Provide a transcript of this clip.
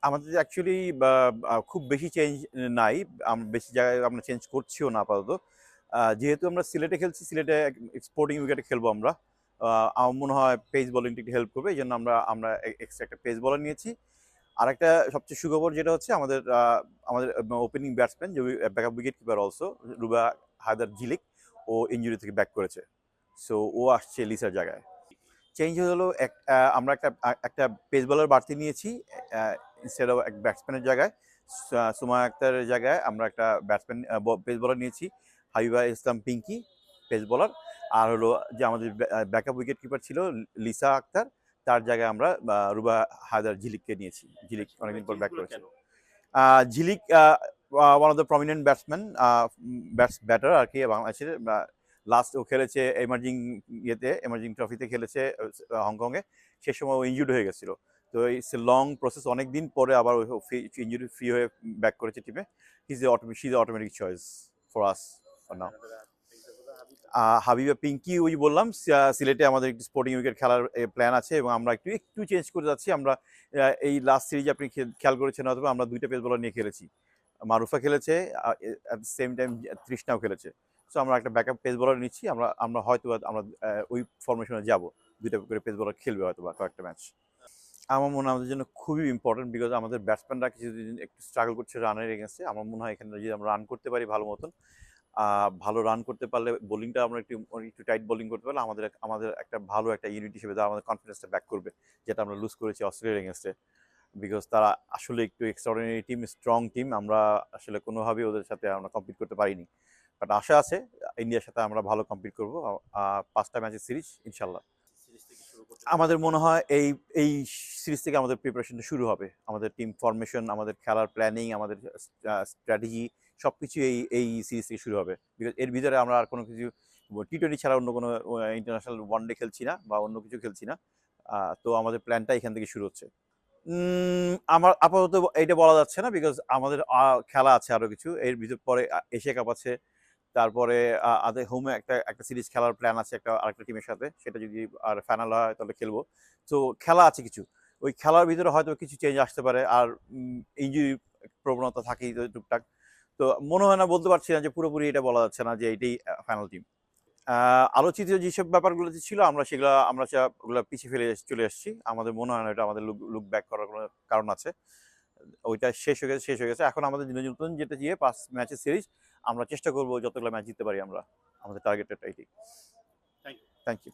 আমাদের অ্যাকচুয়ালি খুব বেশি চেঞ্জ নাই। বেশি জায়গায় আমরা চেঞ্জ করছিও না আপাতত। যেহেতু আমরা সিলেটে খেলছি, সিলেটে স্পোর্টিং উইকেটে খেলবো আমরা। আমার মনে হয় পেস বোলিংটা একটু হেল্প করবে। এইজন্য আমরা আমরা এক্সট্রা একটা পেস বোলার নিয়েছি। আরেকটা সবচেয়ে সুখবর যেটা হচ্ছে আমাদের ওপেনিং ব্যাটসম্যান যে backup wicket keeper also Ruba Haider Jhilik, ও ইনজুরি থেকে ব্যাক করেছে। সো ও আসছে লিসার জায়গায়। চেঞ্জ হলো আমরা একটা পেস বোলার বাড়তি নিয়েছি ইনস্টেড অফ এক ব্যাটসম্যানের জায়গায়। সুমা আক্তারের জায়গায় আমরা একটা ব্যাটসম্যান পেস বোলার নিয়েছি, হাবিবা ইসলাম পিঙ্কি পেস বোলার। আর হলো যে আমাদের ব্যাকআপ উইকেট কিপার ছিল লিসা আক্তার, তার জায়গায় আমরা রুবা হায়দার ঝিলিককে নিয়েছি। ঝিলিক অনেকদিন পর ব্যাক করেছে। Jhilik one of the prominent batsman, batter আর কি বাংলাদেশের। লাস্ট ও খেলেছে এমার্জিং ট্রফিতে খেলেছে হংকংয়ে। সে সময় ও ইনজুর্ড হয়ে গেছিল। তো ইটস এ লং প্রসেস, অনেক দিন পরে আবার ইনজুরি ফ্রি হয়ে ব্যাক করেছে টিমে। She is automatic choice for us for now. Habiba Pinky ওই বললাম, সিলেটে আমাদের একটু স্পোর্টিং উইকেট খেলার প্ল্যান আছে এবং আমরা একটু একটু চেঞ্জ করে যাচ্ছি। আমরা এই লাস্ট সিরিজে আপনি খেয়াল করেছেন হয়তো আমরা দুইটা পেস বোলার নিয়ে খেলেছি। মারুফা খেলেছে, অ্যাট দ্য সেম টাইম তৃষ্ণাও খেলেছে। সো আমরা একটা ব্যাকআপ পেস বোলার নিচ্ছি। আমরা আমরা হয়তো আমরা ওই ফরমেশনে যাব, দুইটা করে পেস বোলার খেলবে হয়তো বা কয়েকটা ম্যাচ। আমার মনে হয় আমাদের জন্য খুবই ইম্পর্টেন্ট, বিকজ আমাদের ব্যাটসম্যানরা কিছুদিন একটু স্ট্রাগল করছে রানের এগেন্সে। আমার মনে হয় এখানে যদি আমরা রান করতে পারি ভালো মতন, ভালো রান করতে পারলে, বোলিংটা আমরা একটু টাইট বোলিং করতে পারলে আমাদের আমাদের একটা ভালো একটা ইউনিট হিসেবে তারা আমাদের কনফিডেন্সটা ব্যাক করবে, যেটা আমরা লুজ করেছি অস্ট্রেলিয়ার এগেন্সে। বিকজ তারা আসলে একটু এক্সট্রাঅর্ডিনারি টিম, স্ট্রং টিম। আমরা আসলে কোনোভাবেই ওদের সাথে আমরা কম্পিট করতে পারিনি। বাট আশা আছে ইন্ডিয়ার সাথে আমরা ভালো কম্পিট করবো 5টা ম্যাচের সিরিজ ইনশাল্লাহ। আমাদের মনে হয় এই এই সিরিজ থেকে আমাদের প্রিপারেশনটা শুরু হবে। আমাদের টিম ফরমেশন, আমাদের খেলার প্ল্যানিং, আমাদের স্ট্র্যাটেজি সবকিছু এই এই সিরিজ থেকে শুরু হবে। বিকজ এর ভিতরে আমরা আর কোনো কিছু টি-20 ছাড়া অন্য কোনো ইন্টারন্যাশনাল ওয়ানডে খেলছি না বা অন্য কিছু খেলছি না। তো আমাদের প্ল্যানটা এখান থেকে শুরু হচ্ছে। আমার আপাতত এইটা বলা যাচ্ছে না, বিকজ আমাদের খেলা আছে আরো কিছু। এর ভিতর পরে এশিয়া কাপ আছে। তারপরে আদের হোমে একটা একটা সিরিজ খেলার প্ল্যান আছে আরেকটা টিমের সাথে। সেটা যদি আর ফাইনাল হয় তাহলে খেলবো। তো খেলা আছে কিছু। ওই খেলার ভিতরে হয়তো কিছু চেঞ্জ আসতে পারে। আর ইনজুরি প্রবণতা থাকেই তো টুকটাক। তো মনে হয় না, বলতে পারছি না যে পুরোপুরি এটা বলা যাচ্ছে না যে এইটাই ফাইনাল টিম। আলোচিত যেসব ব্যাপারগুলো ছিল ওগুলো পিছিয়ে ফেলে চলে এসেছি। আমাদের মনে হয় না এটা আমাদের লুক ব্যাক করার কোনো কারণ আছে। ওইটা শেষ হয়ে গেছে। এখন আমাদের নতুন যেটা দিয়ে 5 ম্যাচের সিরিজ, আমরা চেষ্টা করবো যতগুলো ম্যাচ জিততে পারি আমরা। আমাদের টার্গেট এটাই। Thank you.